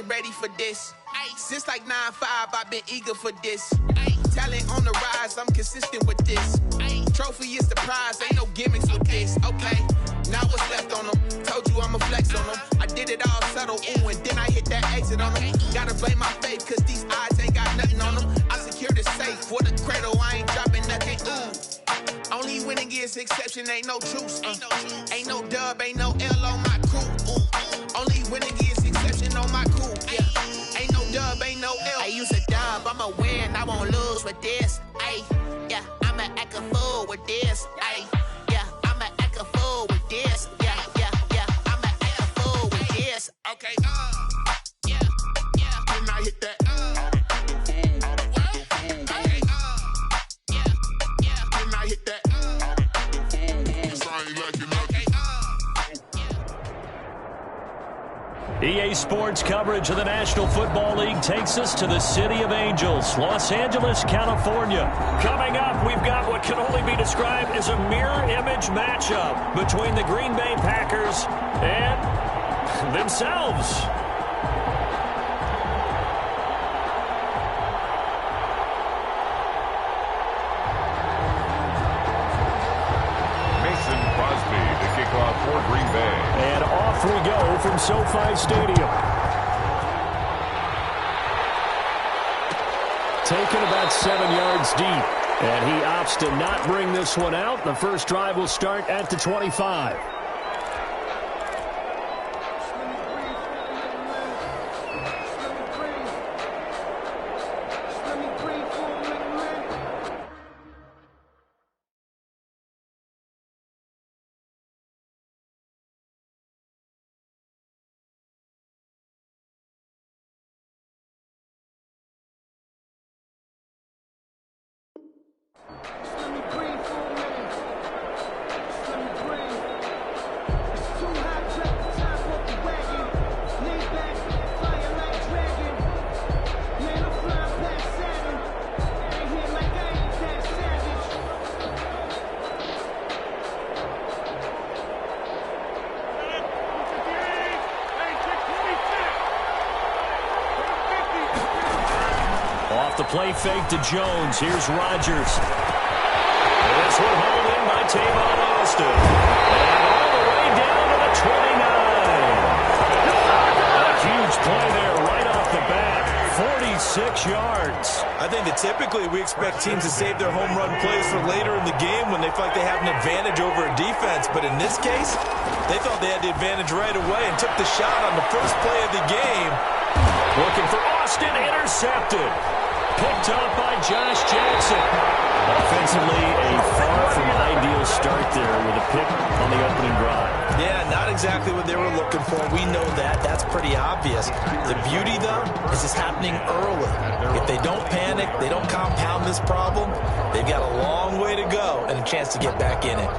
been ready for this. Since like 9-5, I've been eager for this. Talent on the rise, I'm consistent with this. Trophy is the prize, ain't no gimmicks with this. Okay, now what's left on them? Told you I'ma flex on them. I did it all subtle, ooh, and then I hit that exit on them. Gotta blame my faith, cause these eyes ain't got nothing on them. I secured the safe for the cradle, I ain't dropping nothing, ooh. Only winning is exception, ain't no truce. Ain't no dub, ain't no L on my crew. Ooh. Only winning is exception on my crew. Yeah. Ain't no dub, ain't no L. I use a dub, I'ma win, I won't lose with this. Ay, yeah, I'ma act a fool with this. Ay, yeah, I'ma act a fool with this. Yeah, I'ma act a fool with this. Okay, yeah, when I hit that. EA Sports coverage of the National Football League takes us to the City of Angels, Los Angeles, California. Coming up, we've got what can only be described as a mirror image matchup between the Green Bay Packers and themselves. For Green Bay. And off we go from SoFi Stadium. Taken about 7 yards deep. And he opts to not bring this one out. The first drive will start at the 25. Play fake to Jones. Here's Rodgers. This one hauled in by Tavon Austin. And all the way down to the 29. A huge play there right off the bat. 46 yards. I think that typically we expect teams to save their home run plays for later in the game when they feel like they have an advantage over a defense. But in this case, they thought they had the advantage right away and took the shot on the first play of the game. Looking for Austin. Intercepted. Picked up by Josh Jackson. Offensively, a far from ideal start there with a pick on the opening drive. Yeah, not exactly what they were looking for. We know that. That's pretty obvious. The beauty, though, is it's happening early. If they don't panic, they don't compound this problem, they've got a long way to go and a chance to get back in it.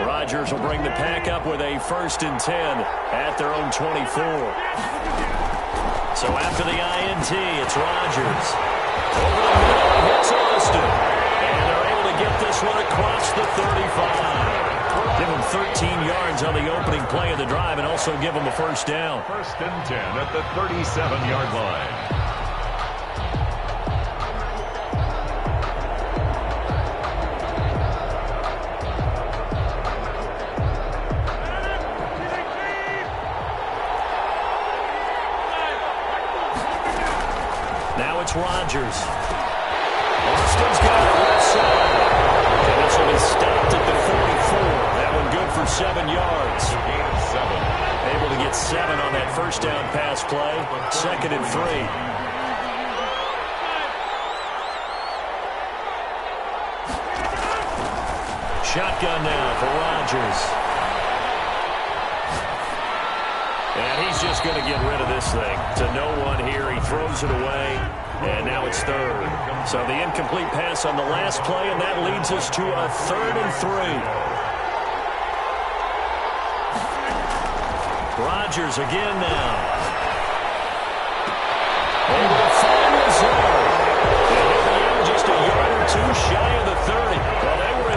Rodgers will bring the pack up with a 1st and 10 at their own 24. So after the INT, it's Rodgers. Over the middle, hits Austin. And they're able to get this one across the 35. Give them 13 yards on the opening play of the drive and also give them a 1st down. 1st and 10 at the 37-yard line. Rodgers. Austin's got it left side. And this will be stopped at the 44. That one good for 7 yards. Able to get 7 on that 1st down pass play. 2nd and 3. Shotgun now for Rodgers. And he's just going to get rid of this thing. To no one here. He throws it away. And now it's 3rd. So the incomplete pass on the last play, and that leads us to a 3rd and 3. Rodgers again now. Able to find the zone. And in the end, just a yard or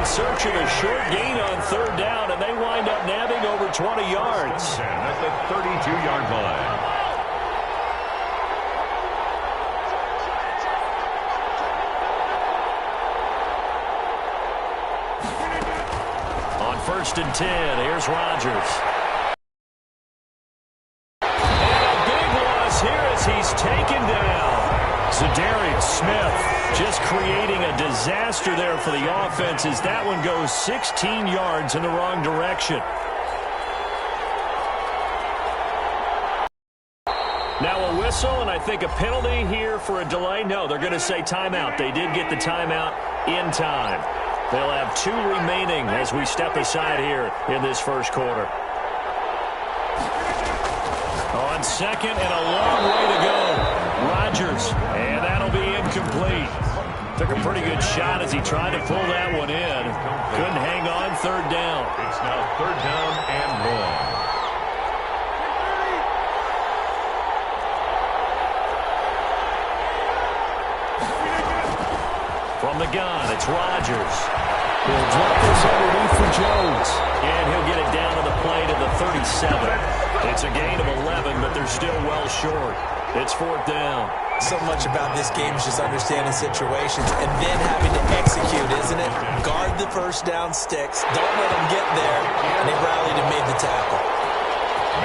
search of a short gain on third down, and they wind up nabbing over 20 yards. At the 32-yard line. On 1st and 10, here's Rodgers. Here as he's taken down. Za'Darius Smith just creating a disaster there for the offense as that one goes 16 yards in the wrong direction. Now a whistle and I think a penalty here for a delay. No, they're going to say timeout. They did get the timeout in time. They'll have 2 remaining as we step aside here in this first quarter. On second and a long way to go. Rodgers, and that'll be incomplete. Took a pretty good shot as he tried to pull that one in. Couldn't hang on third down. It's now 3rd down and long. From the gun, it's Rodgers. He'll drop this underneath for Jones. And he'll get it down to the play to the 37. It's a gain of 11, but they're still well short. It's 4th down. So much about this game is just understanding situations and then having to execute, isn't it? Guard the first down sticks. Don't let them get there. And they rallied and made the tackle.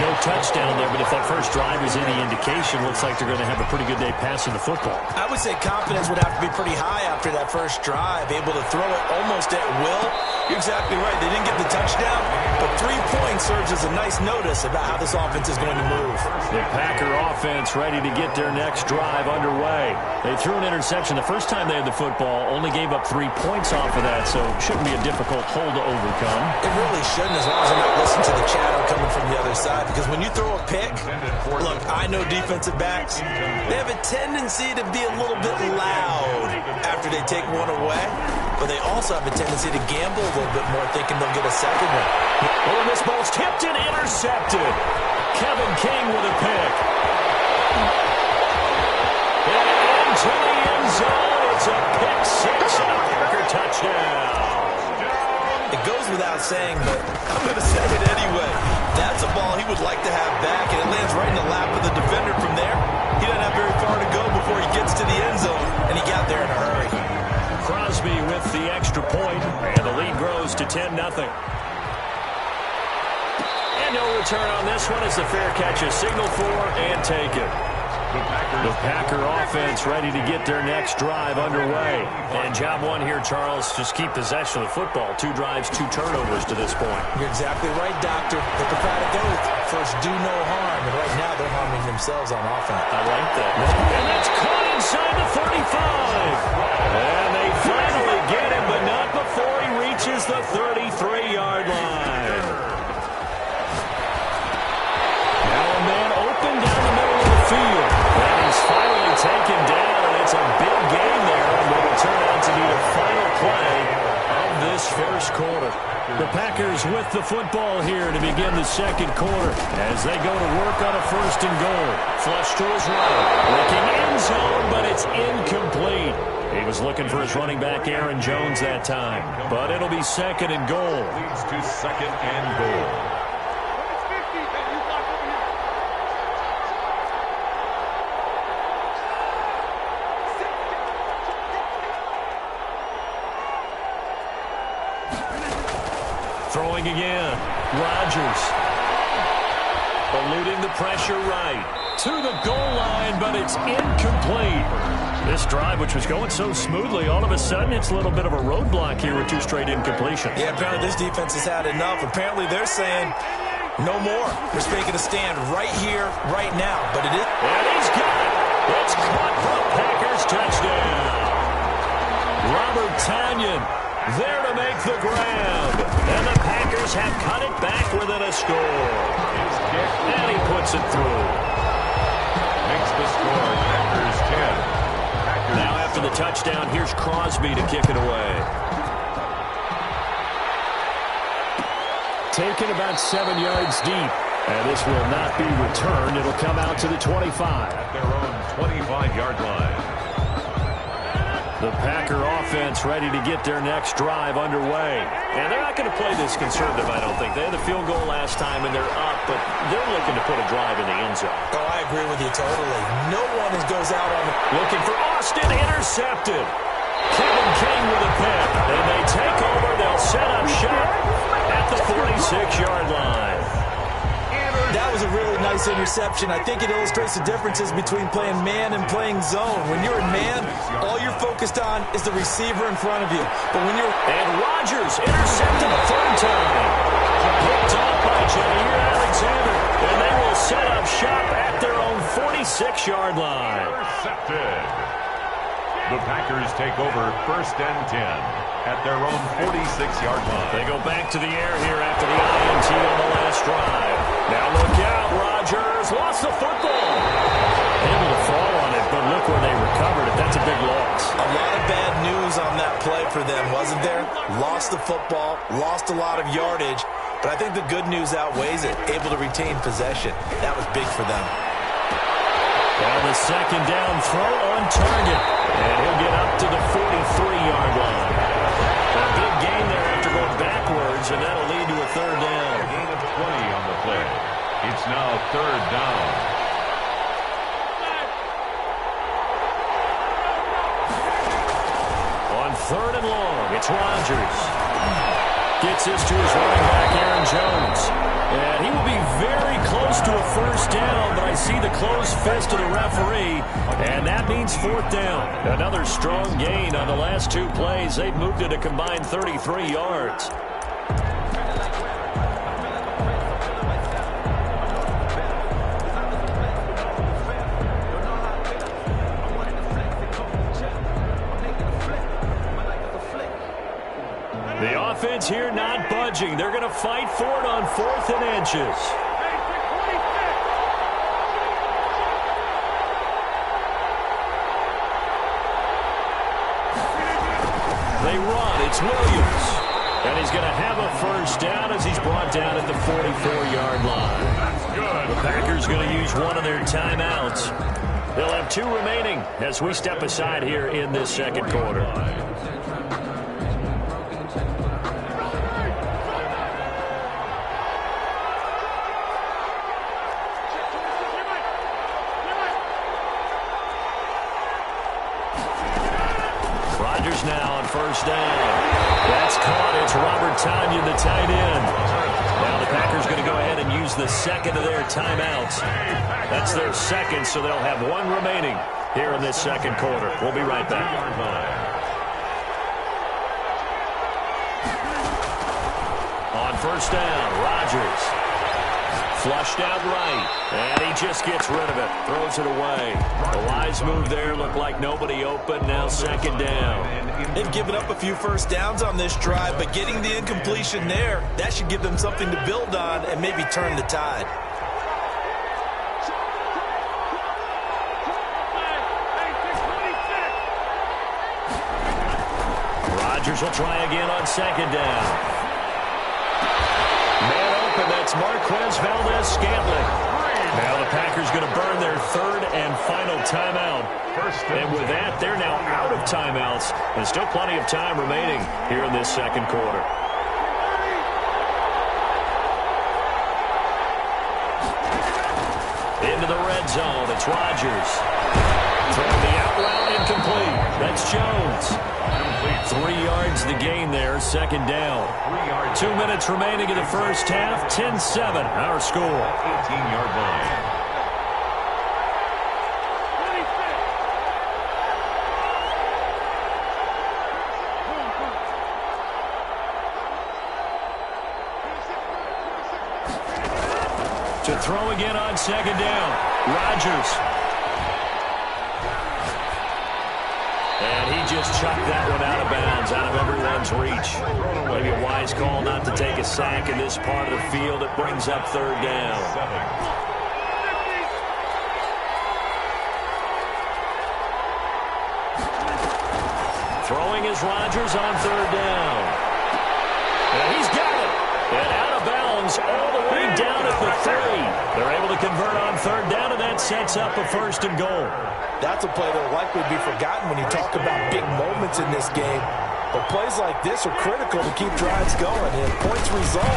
No touchdown there, but if that first drive is any indication, looks like they're going to have a pretty good day passing the football. I would say confidence would have to be pretty high after that first drive, able to throw it almost at will. You're exactly right. They didn't get the touchdown, but 3 points serves as a nice notice about how this offense is going to move. The Packer offense ready to get their next drive underway. They threw an interception the first time they had the football, only gave up 3 points off of that, so it shouldn't be a difficult hole to overcome. It really shouldn't, as long as they're not listening to the chatter coming from the other side. Because when you throw a pick, look, I know defensive backs, they have a tendency to be a little bit loud after they take one away, but they also have a tendency to gamble a little bit more, thinking they'll get a second one. Oh, and this ball's tipped and intercepted. Kevin King with a pick. And into the end zone. It's a pick six and a Packer touchdown. It goes without saying, but I'm going to say it anyway. That's a ball he would like to have back, and it lands right in the lap of the defender from there. He doesn't have very far to go before he gets to the end zone, and he got there in a hurry. Crosby with the extra point, and the lead grows to 10-0. And no return on this one as the fair catch is signaled for and taken. The Packer offense ready to get their next drive underway. And job one here, Charles, just keep possession of the football. 2 drives, 2 turnovers to this point. You're exactly right, Doctor. Hippocratic oath. First, do no harm. And right now, they're harming themselves on offense. I like that. And that's caught inside the 35. And they finally get him, but not before he reaches the 33-yard line. Now a man open down the middle of the field. And he's finally taken down, and it's a big game there. And what will turn out to be the final play of this first quarter. The Packers with the football here to begin the second quarter as they go to work on a 1st and goal. Flush to his right. Looking end zone, but it's incomplete. He was looking for his running back, Aaron Jones, that time. But it'll be 2nd and goal. Leads to 2nd and goal. Throwing again. Rodgers. Eluding the pressure right. To the goal line, but it's incomplete. This drive, which was going so smoothly, all of a sudden it's a little bit of a roadblock here with 2 straight incompletions. Yeah, apparently this defense has had enough. Apparently they're saying no more. We're making a stand right here, right now. But it is. And he's got it. It's caught for a Packers touchdown. Robert Tonyan there to make the grab. And the Packers have cut it back within a score. And he puts it through. Makes the score Packers 10. Packers. Now after the touchdown, here's Crosby to kick it away. Taken about 7 yards deep. And this will not be returned. It'll come out to the 25. At their own 25-yard line. The Packer offense ready to get their next drive underway. And they're not going to play this conservative, I don't think. They had the field goal last time, and they're up, but they're looking to put a drive in the end zone. Oh, I agree with you totally. No one goes out on the... Looking for Austin, intercepted. Kevin King with a pick. And they take over. They'll set up shop at the 46-yard line. That was a really nice interception. I think it illustrates the differences between playing man and playing zone. When you're in man, all you're focused on is the receiver in front of you. But when you're... And Rodgers intercepted a third time. Picked off by Jair Alexander. And they will set up shop at their own 46-yard line. Intercepted. The Packers take over 1st and 10 at their own 46-yard line. They go back to the air here after the INT on the last drive. Now look out, Rodgers lost the football. Able to fall on it, but look where they recovered it. That's a big loss. A lot of bad news on that play for them, wasn't there? Lost the football, lost a lot of yardage, but I think the good news outweighs it. Able to retain possession. That was big for them. Well, the second down throw on target. And he'll get up to the 43-yard line. A big gain there after going backwards, and that'll lead to a third down. A gain of 20 on the play. It's now 3rd down. On 3rd and long, it's Rodgers. Gets this to his running back, Aaron Jones. And he will be very close to a first down, but I see the closed fist of the referee, and that means 4th down. Another strong gain on the last 2 plays. They've moved it a combined 33 yards. The offense here not budging. They're going to fight for it on 4th and inches. They run. It's Williams. And he's going to have a first down as he's brought down at the 44-yard line. The Packers going to use one of their timeouts. They'll have 2 remaining as we step aside here in this second quarter. Now on first down. That's caught. It's Robert Tonyan, the tight end. Now the Packers going to go ahead and use the second of their timeouts. That's their second, so they'll have 1 remaining here in this second quarter. We'll be right back. On first down, Rodgers. Flushed out right, and he just gets rid of it, throws it away. A wise move there, looked like nobody open, now second down. They've given up a few first downs on this drive, but getting the incompletion there, that should give them something to build on and maybe turn the tide. Rodgers will try again on second down. And that's Marquez Valdes-Scantling. Now the Packers going to burn their 3rd and final timeout. And with that, they're now out of timeouts. And still plenty of time remaining here in this second quarter. Into the red zone, it's Rodgers. Throwing the out route incomplete. That's Jones. 3 yards the gain there, second down. 2 minutes remaining in the first half, 10-7, our score. 18-yard line. To throw again on second down, Rodgers. And he just chucked that one out of bounds, out of everyone's reach. Maybe a wise call not to take a sack in this part of the field. It brings up 3rd down. Throwing is Rodgers on 3rd down. And he's got it. And out of bounds all the way down at the 3. They're able to convert on 3rd down, and that's sets up a 1st and goal. That's a play that will likely be forgotten when you talk about big moments in this game. But plays like this are critical to keep drives going. And if points result,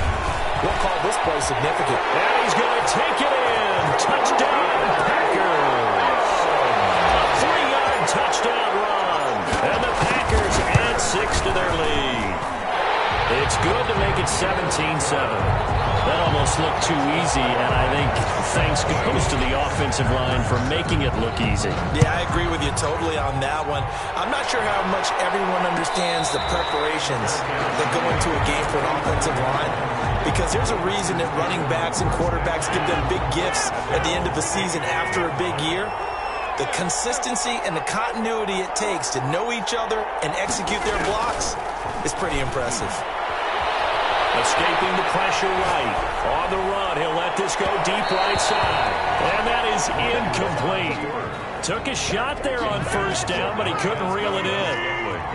we'll call this play significant. And he's going to take it in. Touchdown, Packers. A 3-yard touchdown run. And the Packers add 6 to their lead. It's good to make it 17-7. That almost looked too easy, and I think thanks goes to the offensive line for making it look easy. Yeah, I agree with you totally on that one. I'm not sure how much everyone understands the preparations that go into a game for an offensive line, because there's a reason that running backs and quarterbacks give them big gifts at the end of the season after a big year. The consistency and the continuity it takes to know each other and execute their blocks is pretty impressive. Escaping the pressure right. On the run, he'll let this go deep right side. And that is incomplete. Took a shot there on 1st down, but he couldn't reel it in.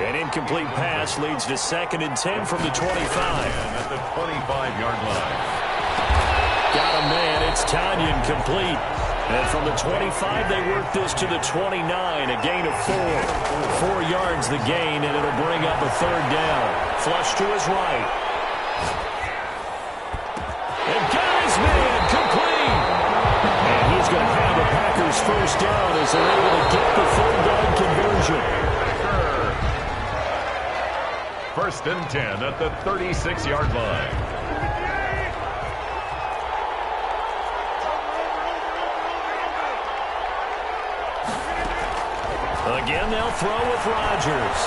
An incomplete pass leads to 2nd and 10 from the 25. At the 25-yard line. Got a man. It's Tanyan complete. And from the 25, they work this to the 29, a gain of 4. 4 yards the gain, and it'll bring up a 3rd down. Flush to his right. And got his man complete. And he's going to have the Packers 1st down as they're able to get the 3rd down conversion. 1st and 10 at the 36-yard line. Again, they'll throw with Rodgers.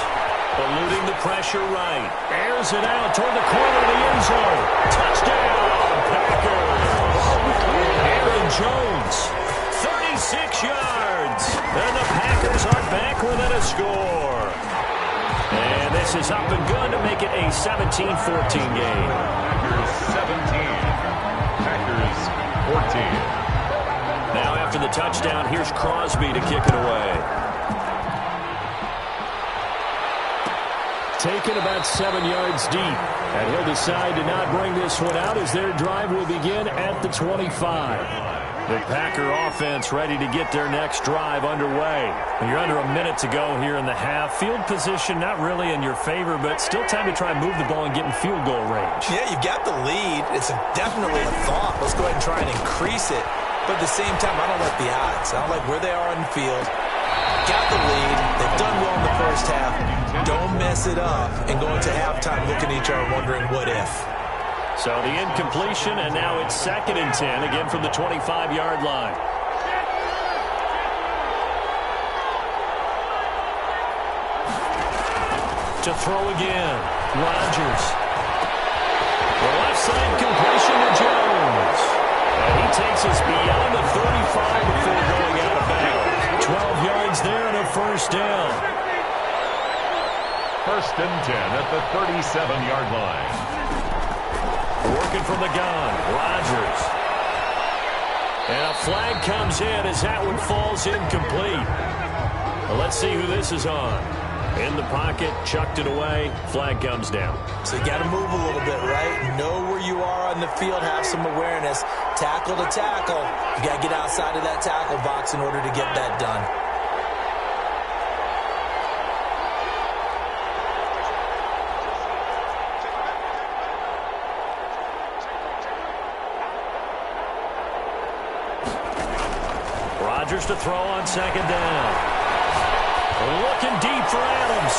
Eluding the pressure right. Airs it out toward the corner of the end zone. Touchdown, Packers. Aaron Jones, 36 yards. And the Packers are back within a score. And this is up and good to make it a 17-14 game. Packers 17. Packers 14. Now after the touchdown, here's Crosby to kick it away. Taken about 7 yards deep. And he'll decide to not bring this one out as their drive will begin at the 25. The Packer offense ready to get their next drive underway. You're under a minute to go here in the half. Field position not really in your favor, but still time to try and move the ball and get in field goal range. Yeah, you've got the lead. It's definitely a thought. Let's go ahead and try and increase it. But at the same time, I don't like the odds. I don't like where they are on the field. Got the lead. They've done well in the 1st half. Don't mess it up and go into halftime looking at each other wondering what if. So the incompletion, and now it's 2nd and 10, again from the 25-yard line. To throw again, Rodgers. The left side completion to Jones. And he takes us beyond the 35 before going out of bounds. 12 yards there and a 1st down. 1st and 10 at the 37-yard line. Working from the gun, Rodgers. And a flag comes in as that one falls incomplete. Well, let's see who this is on. In the pocket, chucked it away, flag comes down. So you got to move a little bit, right? Know where you are on the field, have some awareness. Tackle to tackle. You got to get outside of that tackle box in order to get that done. Rodgers to throw on 2nd down. Looking deep for Adams.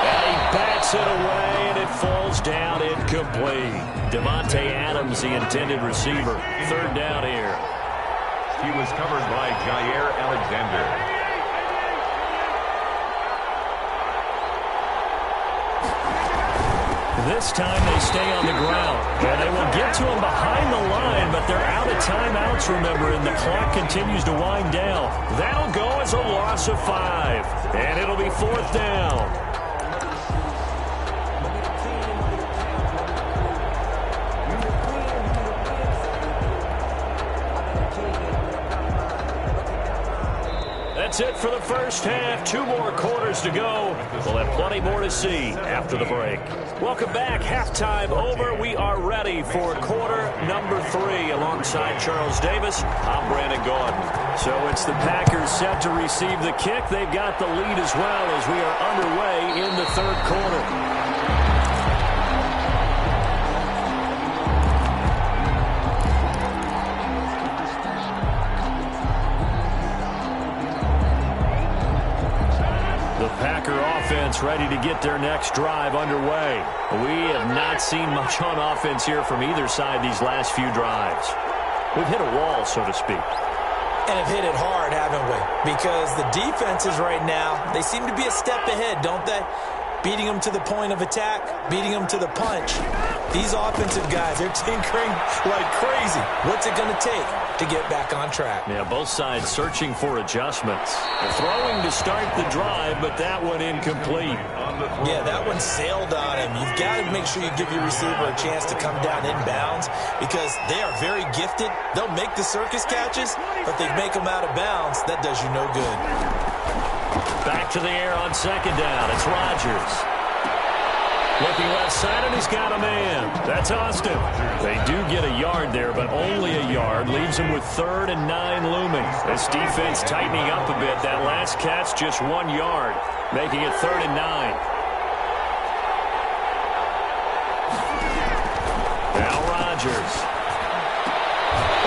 And he bats it away, and it falls down incomplete. Devontae Adams, the intended receiver. 3rd down here. He was covered by Jair Alexander. This time they stay on the ground. And they will get to him behind the line, but they're out of timeouts, remember, and the clock continues to wind down. That'll go as a loss of 5. And it'll be 4th down. That's it for the 1st half. 2 more quarters to go. We'll have plenty more to see after the break. Welcome back. Halftime over. We are ready for quarter number 3. Alongside Charles Davis, I'm Brandon Gaudin. So it's the Packers set to receive the kick. They've got the lead as well as we are underway in the third quarter. Packer offense ready to get their next drive underway. We have not seen much on offense here from either side these last few drives. We've hit a wall, so to speak. And have hit it hard, haven't we? Because the defenses right now, they seem to be a step ahead, don't they? Beating them to the point of attack, beating them to the punch. These offensive guys, they're tinkering like crazy. What's it going to take to get back on track? Yeah, both sides searching for adjustments. They're throwing to start the drive, but that one incomplete. Yeah, that one sailed on him. You've got to make sure you give your receiver a chance to come down inbounds because they are very gifted. They'll make the circus catches, but they make them out of bounds. That does you no good. Back to the air on second down. It's Rodgers. Looking left side, and he's got a man. That's Austin. They do get a yard there, but only a yard. Leaves him with 3rd and 9 looming. This defense tightening up a bit. That last catch, just 1 yard, making it 3rd and 9. Now Rodgers.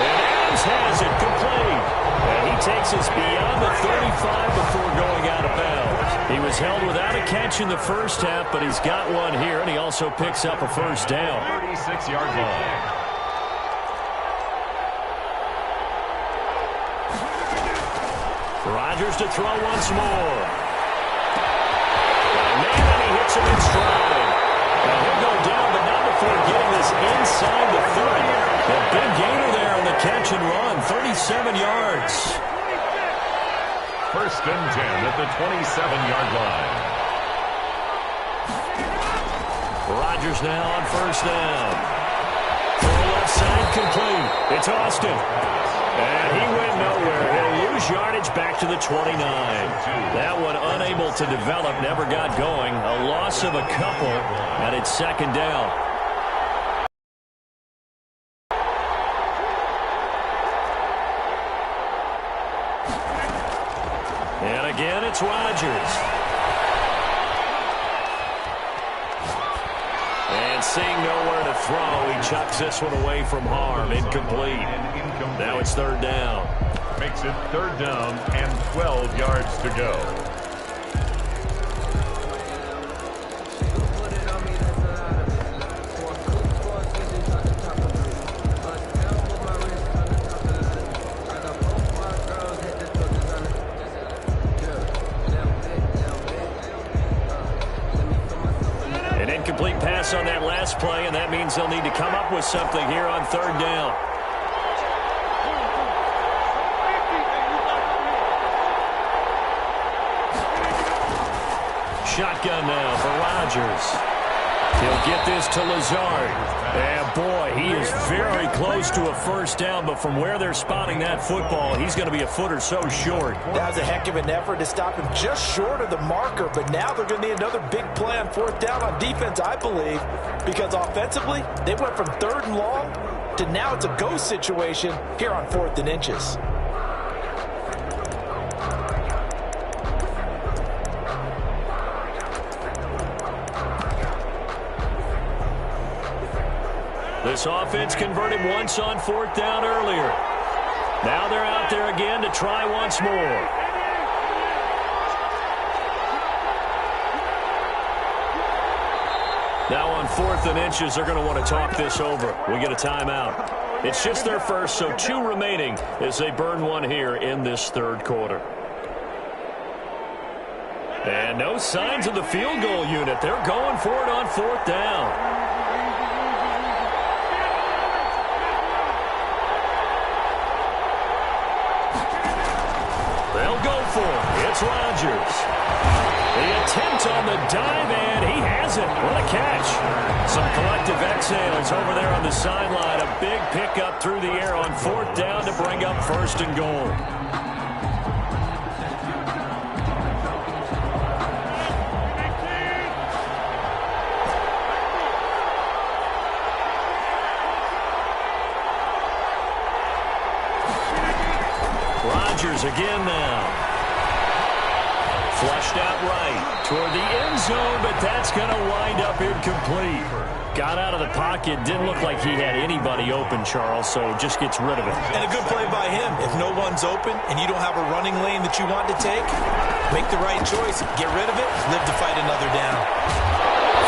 And Adams has it complete. And he takes us beyond the 35 before going out of bounds. He was held without a catch in the first half, but he's got one here, and he also picks up a first down. 36-yard line. Rodgers to throw once more. And he hits him in stride. Now he'll go down, but not before getting this inside the 30. A big gainer there on the catch and run, 37 yards. 1st and 10 at the 27-yard line. Rodgers now on 1st down. Throw left side complete. It's Austin. And he went nowhere. He'll lose yardage back to the 29. That one unable to develop, never got going. A loss of a couple, and it's 2nd down. And again, it's Rodgers. And seeing nowhere to throw, he chucks this one away from harm. Incomplete. Now it's 3rd down. Makes it 3rd down and 12 yards to go. Incomplete pass on that last play, and that means they'll need to come up with something here on 3rd down. Shotgun now for Rodgers. He'll get this to Lazard. And boy, he is very close to a first down, but from where they're spotting that football, he's going to be a foot or so short. That was a heck of an effort to stop him just short of the marker, but now they're going to need another big play on 4th down on defense, I believe, because offensively, they went from 3rd and long to now it's a go situation here on 4th and inches. This offense converted once on 4th down earlier. Now they're out there again to try once more. Now on 4th and inches, they're going to want to talk this over. We get a timeout. It's just their first, so 2 remaining as they burn one here in this 3rd quarter. And no signs of the field goal unit. They're going for it on 4th down. They'll go for it. It's Rodgers. The attempt on the dive, and he has it. What a catch. Some collective exhales over there on the sideline. A big pickup through the air on 4th down to bring up 1st and goal. Rodgers again now. Flushed out right toward the end zone, but that's going to wind up incomplete. Got out of the pocket. Didn't look like he had anybody open, Charles, so just gets rid of it. And a good play by him. If no one's open and you don't have a running lane that you want to take, make the right choice. Get rid of it. Live to fight another down.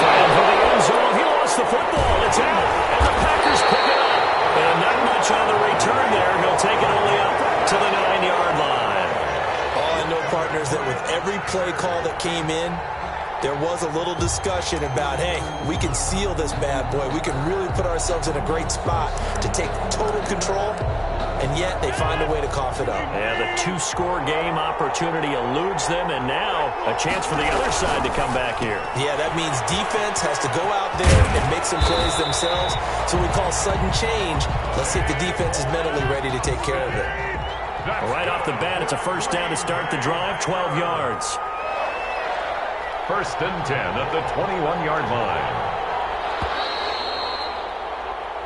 Fighting for the end zone. He lost the football. It's out. And the Packers pick it up. And not much on the return there. He'll take it only up to the 9-yard line. All I know, partners, that with every play call that came in, there was a little discussion about, hey, we can seal this bad boy. We can really put ourselves in a great spot to take total control, and yet they find a way to cough it up. Yeah, the 2-score game opportunity eludes them, and now a chance for the other side to come back here. Yeah, that means defense has to go out there and make some plays themselves. So we call sudden change. Let's see if the defense is mentally ready to take care of it. Right off the bat, it's a first down to start the drive, 12 yards. First and 10 at the 21-yard line.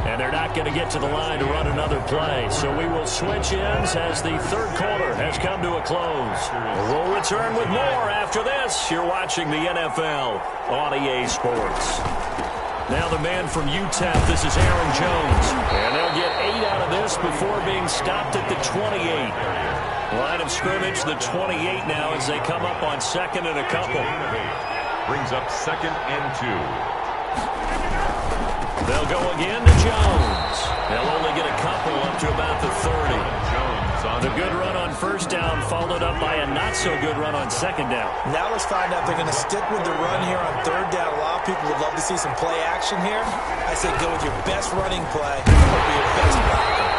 And they're not going to get to the line to run another play. So we will switch ends as the third quarter has come to a close. We'll return with more after this. You're watching the NFL on EA Sports. Now the man from UTEP, this is Aaron Jones. And they'll get 8 out of this before being stopped at the 28. Line of scrimmage, the 28 now as they come up on second and a couple. Brings up second and 2. They'll go again to Jones. They'll only get a couple up to about the 30. Jones on the good run on first down followed up by a not-so-good run on second down. Now let's find out if they're going to stick with the run here on third down. A lot of people would love to see some play action here. I say go with your best running play or be your best blocker.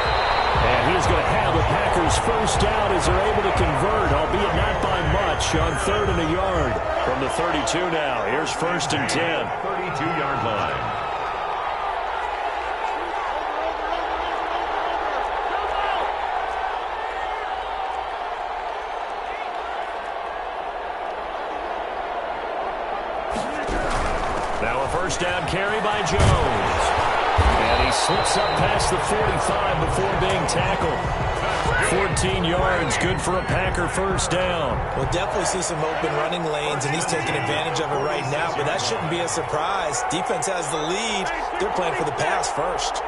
And he's going to have the Packers first down as they're able to convert, albeit not by much, on third and a yard. From the 32 now, here's first and 10. 32-yard line. Now a first down carry by Jones. And he slips up past the 45 before being tackled. 14 yards, good for a Packer first down. We'll definitely see some open running lanes, and he's taking advantage of it right now, but that shouldn't be a surprise. Defense has the lead. They're playing for the pass first.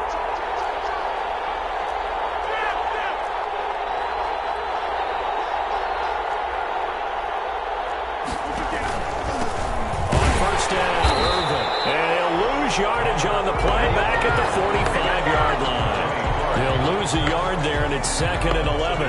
Yardage on the play back at the 45-yard line. They'll lose a yard there, and it's second and 11.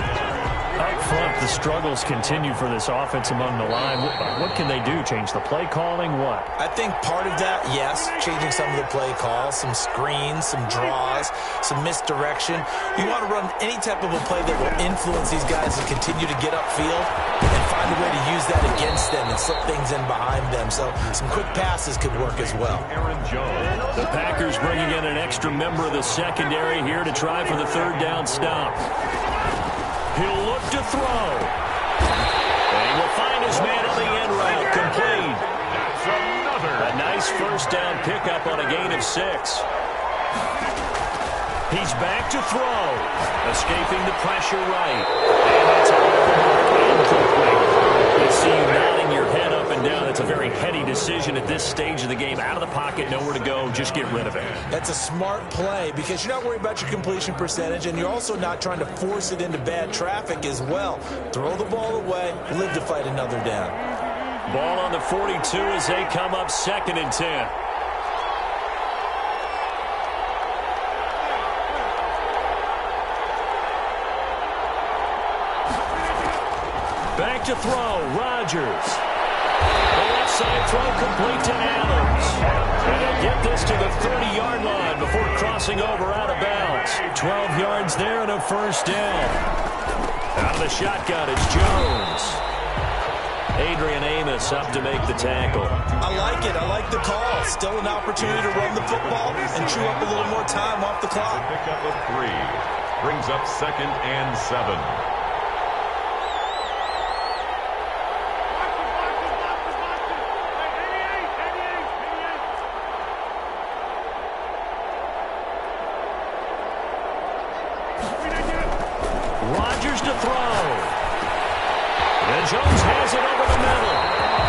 Up front, the struggles continue for this offense among the line. What can they do? Change the play calling? What? I think part of that, yes, changing some of the play calls, some screens, some draws, some misdirection. You want to run any type of a play that will influence these guys to continue to get upfield and find a way to use that against them and slip things in behind them. So some quick passes could work as well. Aaron Jones. The Packers bringing in an extra member of the secondary here to try for the third down stop. He'll look to throw. And he will find his man on the end route. Complete. That's another. A nice first down pickup on a gain of 6. He's back to throw. Escaping the pressure right. And that's incomplete. I see you nodding your head up and down. It's a very heady decision at this stage of the game. Out of the pocket, nowhere to go. Just get rid of it. That's a smart play because you're not worried about your completion percentage, and you're also not trying to force it into bad traffic as well. Throw the ball away, live to fight another down. Ball on the 42 as they come up second and 10. Back to throw, Rodgers. The left side throw complete to Adams. And they'll get this to the 30-yard line before crossing over out of bounds. 12 yards there and a first down. Out of the shotgun, it's Jones. Adrian Amos up to make the tackle. I like it. I like the call. Still an opportunity to run the football and chew up a little more time off the clock. Pick up of 3. Brings up second and 7. Rodgers to throw. Jones has it over the middle.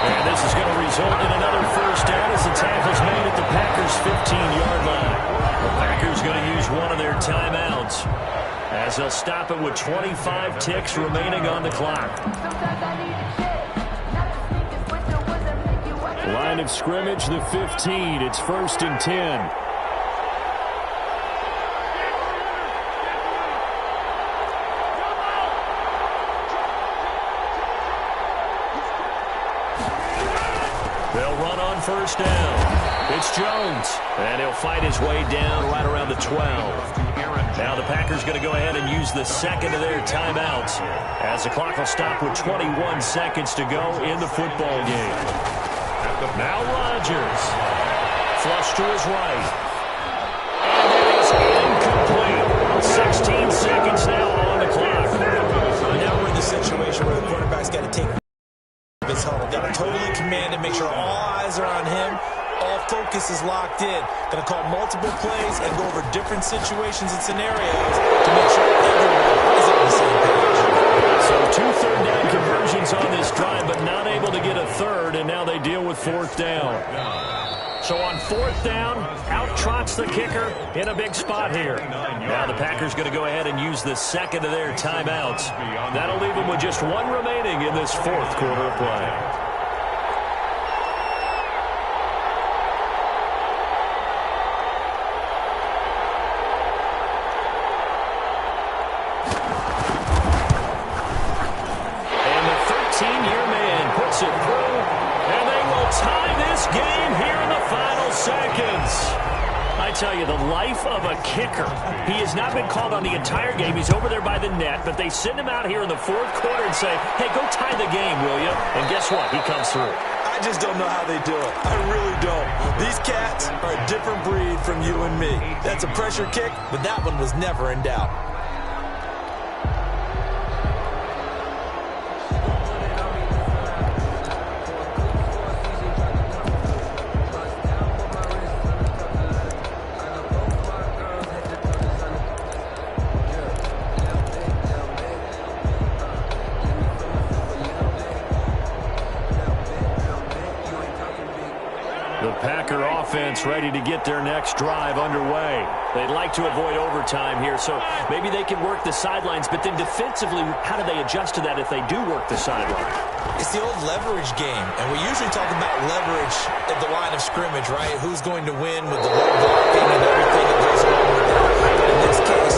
And this is going to result in another first down as the tackle's made at the Packers' 15-yard line. The Packers going to use one of their timeouts as they'll stop it with 25 ticks remaining on the clock. Line of scrimmage, the 15. It's 1st and 10. They'll run on first down. It's Jones, and he'll fight his way down right around the 12. Now the Packers going to go ahead and use the second of their timeouts as the clock will stop with 21 seconds to go in the football game. Now Rodgers. Flush to his right. And it is incomplete. 16 seconds now on the clock. Now we're in the situation where the quarterback's got to take his huddle. Got to totally command it, make sure all eyes are on him. All focus is locked in. Going to call multiple plays and go over different situations and scenarios to make sure everyone is on the same page. So 2 third-down conversions on this drive, but not able to get a third, and now they deal with 4th down. So on 4th down, out trots the kicker in a big spot here. Now the Packers going to go ahead and use the second of their timeouts. That'll leave them with just one remaining in this 4th quarter of play. Tell you, the life of a kicker. He has not been called on the entire game. He's over there by the net, but they send him out here in the 4th quarter and say, hey, go tie the game, will you? And guess what? He comes through. I just don't know how they do it. I really don't. These cats are a different breed from you and me. That's a pressure kick, but that one was never in doubt. Ready to get their next drive underway. They'd like to avoid overtime here, so maybe they can work the sidelines, but then defensively, how do they adjust to that if they do work the sideline? It's the old leverage game, and we usually talk about leverage at the line of scrimmage, right? Who's going to win with the low blocking and everything that goes along with that. But in this case,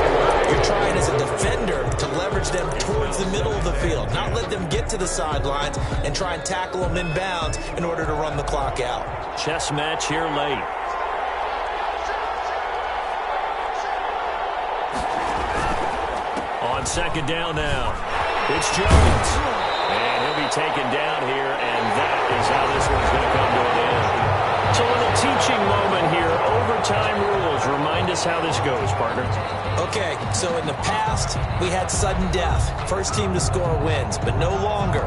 you're trying as a defender to leverage them towards the middle of the field, not let them get to the sidelines and try and tackle them inbounds in order to run the clock out. Chess match here late. On 2nd down now, it's Jones. And he'll be taken down here, and that is how this one's going to come to an end. So a little teaching moment here. Overtime rules. Remind us how this goes, partner. Okay, so in the past, we had sudden death. First team to score wins, but no longer.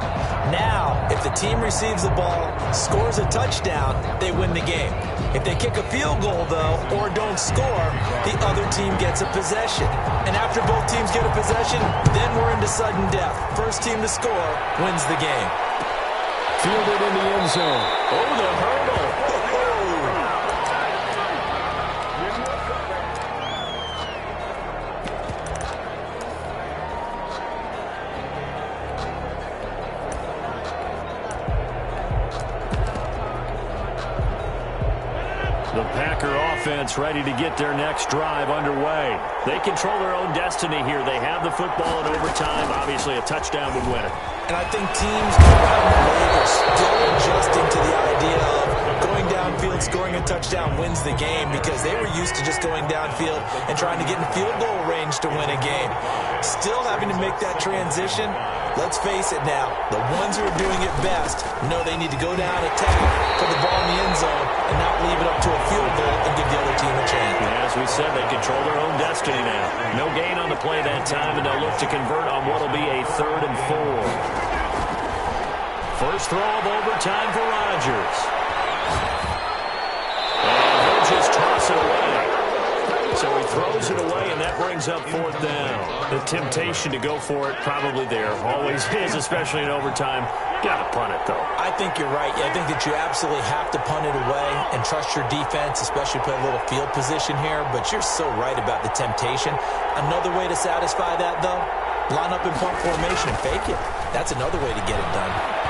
Now, if the team receives the ball, scores a touchdown, they win the game. If they kick a field goal, though, or don't score, the other team gets a possession. And after both teams get a possession, then we're into sudden death. First team to score wins the game. Fielded in the end zone. Over the hurdle. The Packer offense ready to get their next drive underway. They control their own destiny here. They have the football in overtime. Obviously, a touchdown would win it. And I think teams around the league are still adjusting to the idea of going downfield, scoring a touchdown wins the game, because they were used to just going downfield and trying to get in field goal range to win a game. Still having to make that transition. Let's face it now, the ones who are doing it best know they need to go down, attack, put the ball in the end zone, and not leave it up to a field goal and give the other team a chance. And as we said, they control their own destiny now. No gain on the play that time, and they'll look to convert on what will be a 3rd and 4. First throw of overtime for Rodgers. And he'll just toss it away. So he throws it away, and that brings up fourth down. The temptation to go for it probably there. Always is, especially in overtime. Got to punt it, though. I think you're right. I think that you absolutely have to punt it away and trust your defense, especially play a little field position here. But you're so right about the temptation. Another way to satisfy that, though, line up in punt formation and fake it. That's another way to get it done.